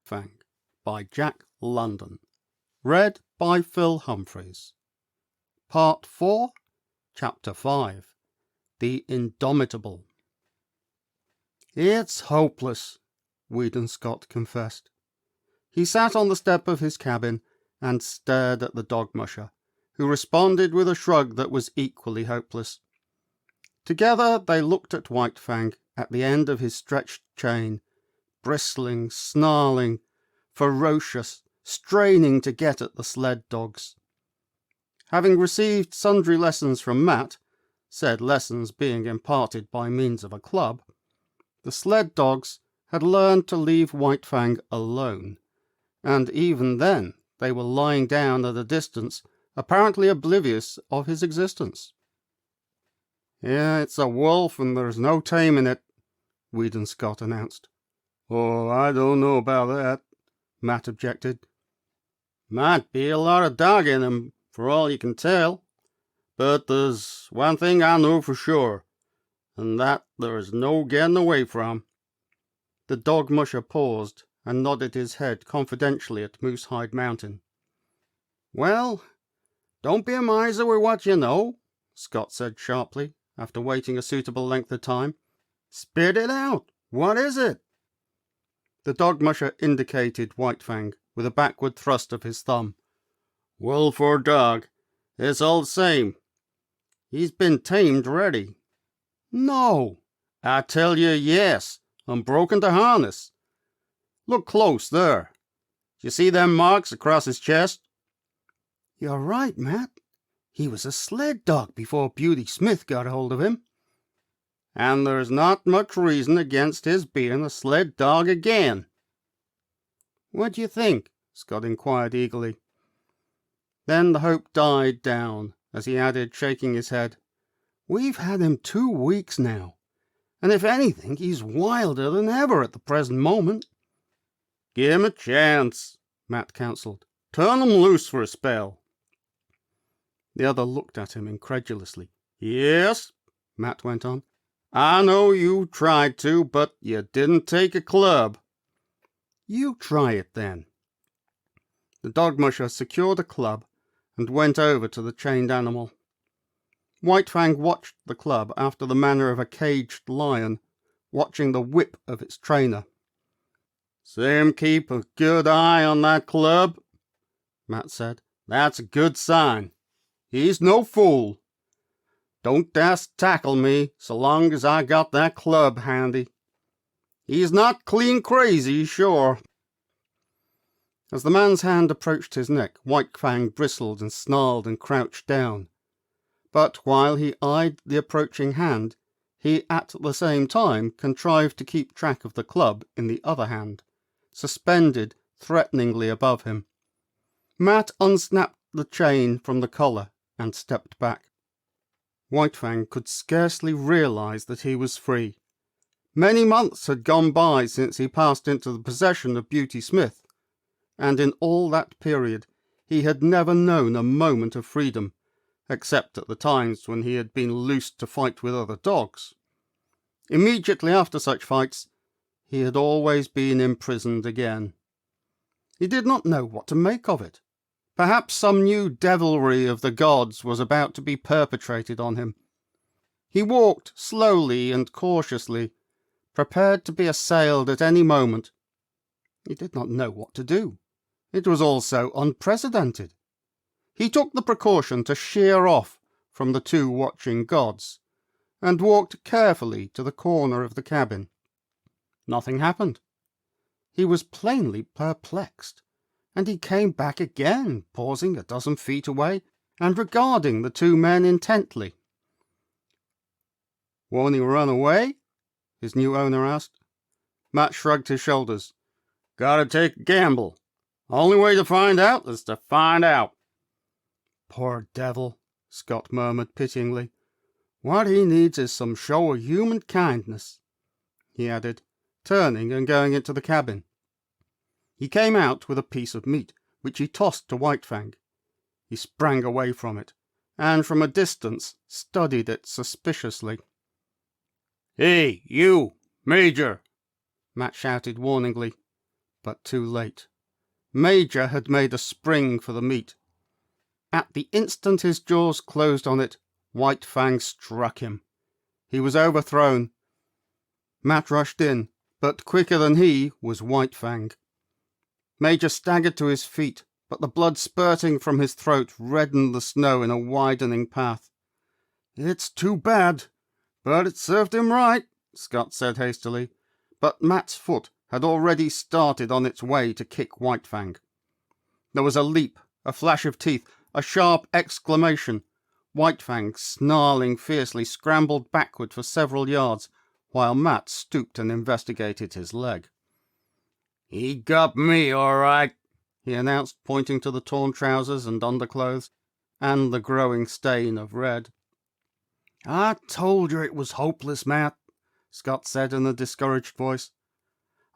Fang by Jack London. Read by Phil Humphries. Part 4, Chapter 5. The Indomitable. "It's hopeless," Weedon Scott confessed. He sat on the step of his cabin and stared at the dog musher, who responded with a shrug that was equally hopeless. Together they looked at White Fang at the end of his stretched chain, bristling, snarling, ferocious, straining to get at the sled dogs. Having received sundry lessons from Matt, said lessons being imparted by means of a club, the sled dogs had learned to leave White Fang alone, and even then they were lying down at a distance, apparently oblivious of his existence. "Yeah, it's a wolf and there's no taming it," Weedon Scott announced. "Oh, I don't know about that," Matt objected. "Might be a lot of dog in him, for all you can tell. But there's one thing I know for sure, and that there is no getting away from." The dog musher paused and nodded his head confidentially at Moosehide Mountain. "Well, don't be a miser with what you know," Scott said sharply, after waiting a suitable length of time. "Spit it out. What is it?" The dog musher indicated White Fang with a backward thrust of his thumb. "Wolf or dog, it's all the same. He's been tamed already." "No." "I tell you, yes, and broken to harness. Look close there. You see them marks across his chest?" "You're right, Matt. He was a sled dog before Beauty Smith got hold of him." "And there's not much reason against his being a sled dog again." "What do you think?" Scott inquired eagerly. Then the hope died down as he added, shaking his head, "We've had him 2 weeks now, and if anything he's wilder than ever at the present moment." "Give him a chance," Matt counselled. "Turn him loose for a spell." The other looked at him incredulously. "Yes," Matt went on, "I know you tried to, but you didn't take a club." "You try it then." The dog musher secured a club and went over to the chained animal. White Fang watched the club after the manner of a caged lion watching the whip of its trainer. "See him keep a good eye on that club," Matt said. "That's a good sign. He's no fool. Don't dast tackle me so long as I got that club handy. He's not clean crazy, sure." As the man's hand approached his neck, White Fang bristled and snarled and crouched down. But while he eyed the approaching hand, he at the same time contrived to keep track of the club in the other hand, suspended threateningly above him. Matt unsnapped the chain from the collar and stepped back. White Fang could scarcely realize that he was free. Many months had gone by since he passed into the possession of Beauty Smith, and in all that period he had never known a moment of freedom, except at the times when he had been loosed to fight with other dogs. Immediately after such fights, he had always been imprisoned again. He did not know what to make of it. Perhaps some new devilry of the gods was about to be perpetrated on him. He walked slowly and cautiously, prepared to be assailed at any moment. He did not know what to do. It was all so unprecedented. He took the precaution to sheer off from the 2 watching gods, and walked carefully to the corner of the cabin. Nothing happened. He was plainly perplexed, and he came back again, pausing a dozen feet away, and regarding the 2 men intently. "Won't he run away?" his new owner asked. Matt shrugged his shoulders. "Gotta take a gamble. Only way to find out is to find out." "Poor devil," Scott murmured pityingly. "What he needs is some show of human kindness," he added, turning and going into the cabin. He came out with a piece of meat, which he tossed to White Fang. He sprang away from it, and from a distance studied it suspiciously. "Hey, you, Major!" Matt shouted warningly. but too late. Major had made a spring for the meat. At the instant his jaws closed on it, White Fang struck him. He was overthrown. Matt rushed in, but quicker than he was White Fang. Major staggered to his feet, but the blood spurting from his throat reddened the snow in a widening path. "It's too bad, but it served him right," Scott said hastily. But Matt's foot had already started on its way to kick White Fang. There was a leap, a flash of teeth, a sharp exclamation. White Fang, snarling fiercely, scrambled backward for several yards, while Matt stooped and investigated his leg. "He got me, all right," he announced, pointing to the torn trousers and underclothes, and the growing stain of red. "I told you it was hopeless, Matt," Scott said in a discouraged voice.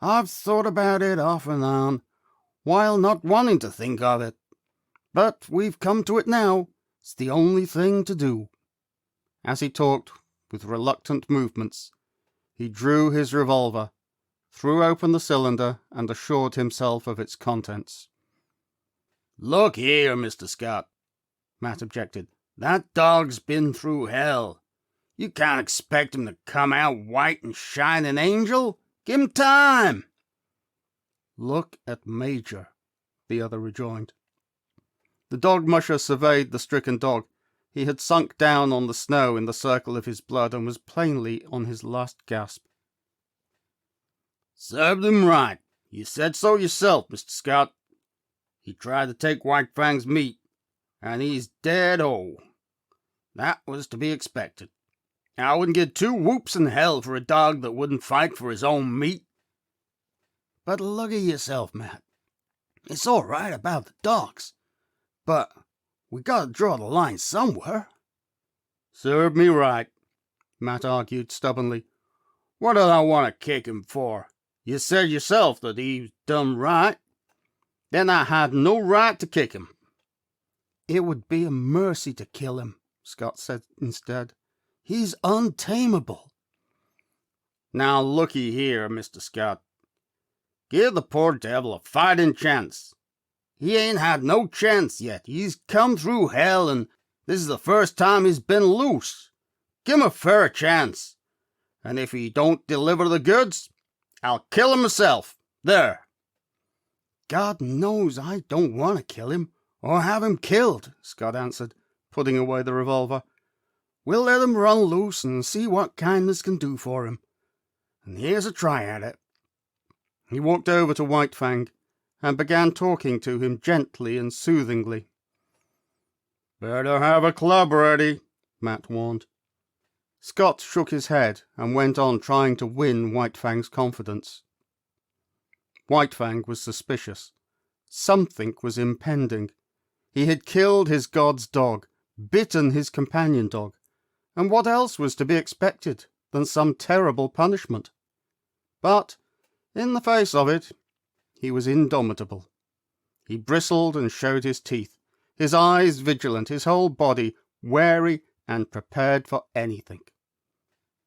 "I've thought about it off and on, while not wanting to think of it. But we've come to it now. It's the only thing to do." As he talked, with reluctant movements, he drew his revolver, threw open the cylinder, and assured himself of its contents. "Look here, Mr. Scott," Matt objected. "That dog's been through hell. You can't expect him to come out white and shine an angel. Give him time." "Look at Major," the other rejoined. The dog musher surveyed the stricken dog. He had sunk down on the snow in the circle of his blood and was plainly on his last gasp. "Served him right. You said so yourself, Mr. Scott. He tried to take White Fang's meat, and he's dead whole. That was to be expected. I wouldn't give 2 whoops in hell for a dog that wouldn't fight for his own meat." "But look at yourself, Matt. It's all right about the dogs, but we gotta draw the line somewhere." "Served me right," Matt argued stubbornly. "What did I want to kick him for? You said yourself that he done right. Then I had no right to kick him." "It would be a mercy to kill him," Scott said instead. "He's untamable." "Now looky here, Mr. Scott. Give the poor devil a fighting chance. He ain't had no chance yet. He's come through hell, and this is the first time he's been loose. Give him a fair chance. And if he don't deliver the goods, I'll kill him myself. There." "God knows I don't want to kill him, or have him killed," Scott answered, putting away the revolver. "We'll let him run loose and see what kindness can do for him. And here's a try at it." He walked over to White Fang and began talking to him gently and soothingly. "Better have a club ready," Matt warned. Scott shook his head and went on trying to win White Fang's confidence. White Fang was suspicious. Something was impending. He had killed his god's dog, bitten his companion dog, and what else was to be expected than some terrible punishment? But, in the face of it, he was indomitable. He bristled and showed his teeth, his eyes vigilant, his whole body wary and prepared for anything.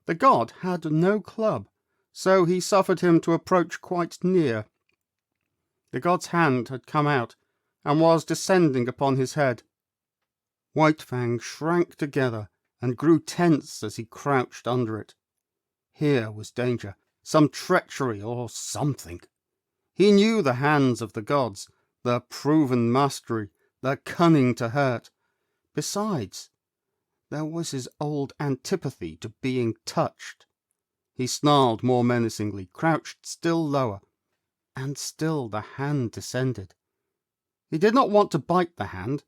The god had no club, so he suffered him to approach quite near. The god's hand had come out and was descending upon his head. White Fang shrank together and grew tense as he crouched under it. Here was danger, some treachery or something. He knew the hands of the gods, their proven mastery, their cunning to hurt. Besides, there was his old antipathy to being touched. He snarled more menacingly, crouched still lower, and still the hand descended. He did not want to bite the hand,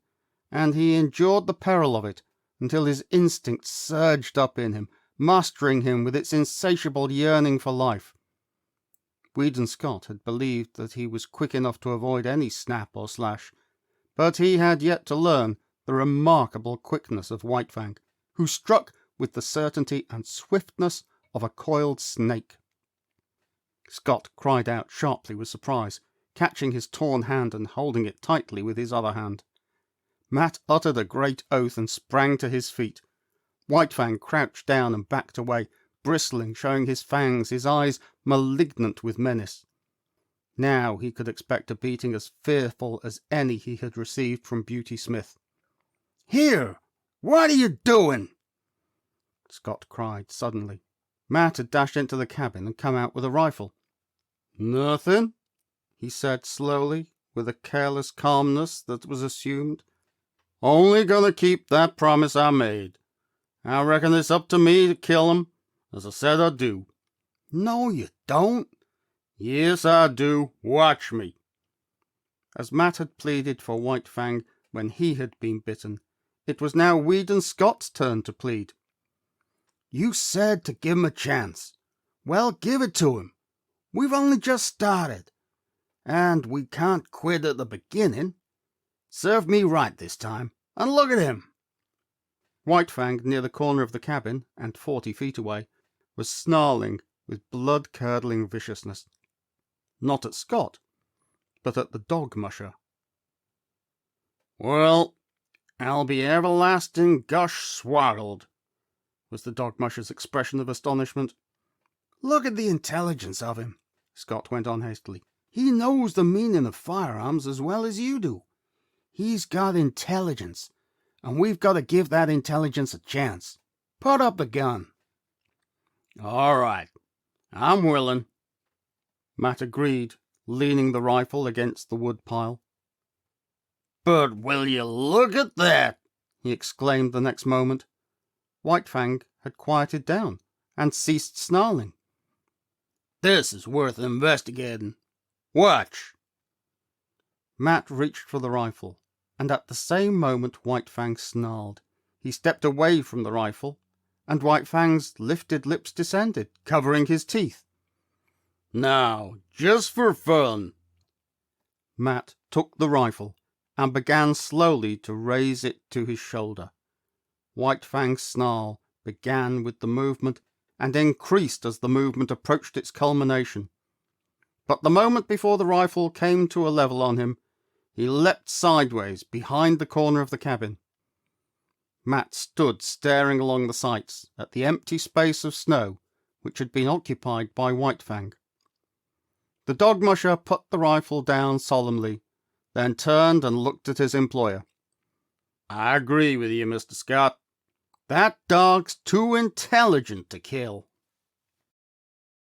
and he endured the peril of it until his instinct surged up in him, mastering him with its insatiable yearning for life. Weedon Scott had believed that he was quick enough to avoid any snap or slash, but he had yet to learn the remarkable quickness of White Fang, who struck with the certainty and swiftness of a coiled snake. Scott cried out sharply with surprise, catching his torn hand and holding it tightly with his other hand. Matt uttered a great oath and sprang to his feet. White Fang crouched down and backed away, bristling, showing his fangs, his eyes malignant with menace. Now he could expect a beating as fearful as any he had received from Beauty Smith. "Here! What are you doing?" Scott cried suddenly. Matt had dashed into the cabin and come out with a rifle. "Nothing," he said slowly, with a careless calmness that was assumed. "Only gonna keep that promise I made. I reckon it's up to me to kill 'em, as I said I'd do." "No, you don't." "Yes, I do. Watch me." As Matt had pleaded for White Fang when he had been bitten, it was now Weedon Scott's turn to plead. "You said to give him a chance. Well, give it to him. We've only just started, and we can't quit at the beginning. Serve me right this time, and look at him." White Fang, near the corner of the cabin, and 40 feet away, was snarling with blood-curdling viciousness. Not at Scott, but at the dog musher. "Well, I'll be everlasting gosh swaggled," was the dog musher's expression of astonishment. "Look at the intelligence of him," Scott went on hastily. "He knows the meaning of firearms as well as you do. He's got intelligence, and we've got to give that intelligence a chance. Put up the gun." "All right, I'm willing," Matt agreed, leaning the rifle against the wood pile. "But will you look at that!" he exclaimed the next moment. White Fang had quieted down and ceased snarling. "This is worth investigating. Watch." Matt reached for the rifle, and at the same moment White Fang snarled. He stepped away from the rifle, and White Fang's lifted lips descended, covering his teeth. "Now, just for fun." Matt took the rifle and began slowly to raise it to his shoulder. White Fang's snarl began with the movement and increased as the movement approached its culmination. But the moment before the rifle came to a level on him, he leapt sideways behind the corner of the cabin. Matt stood staring along the sights at the empty space of snow which had been occupied by White Fang. The dog musher put the rifle down solemnly, then turned and looked at his employer. "I agree with you, Mr. Scott. That dog's too intelligent to kill."